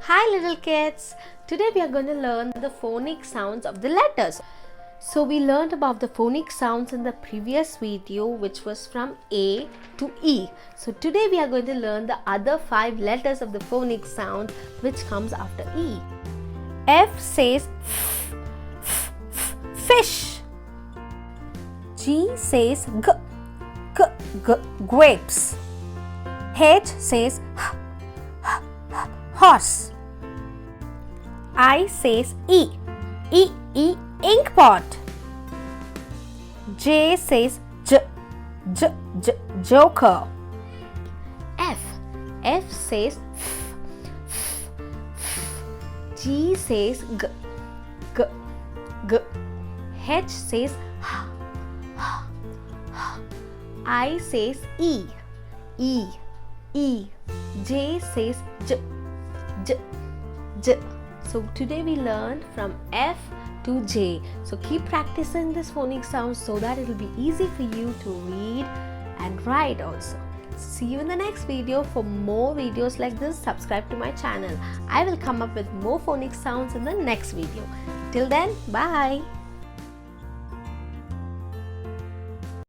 Hi little kids! Today we are going to learn the phonic sounds of the letters. So we learned about the phonic sounds in the previous video, which was from A to E. So today we are going to learn the other 5 letters of the phonic sound which comes after E. F says f, f, f, fish. G says g, g, g, grapes. H says h, h, h, horse. I says E, E, E, ink pot. J says J, J, J, joker. F says F, F, F. G says G, G, G. H says H, H, H. I says E, E, E. J says J, J, J. So today we learned from F to J. So keep practicing this phonic sound so that it will be easy for you to read and write also. See you in the next video. For more videos like this, subscribe to my channel. I will come up with more phonic sounds in the next video. Till then, bye.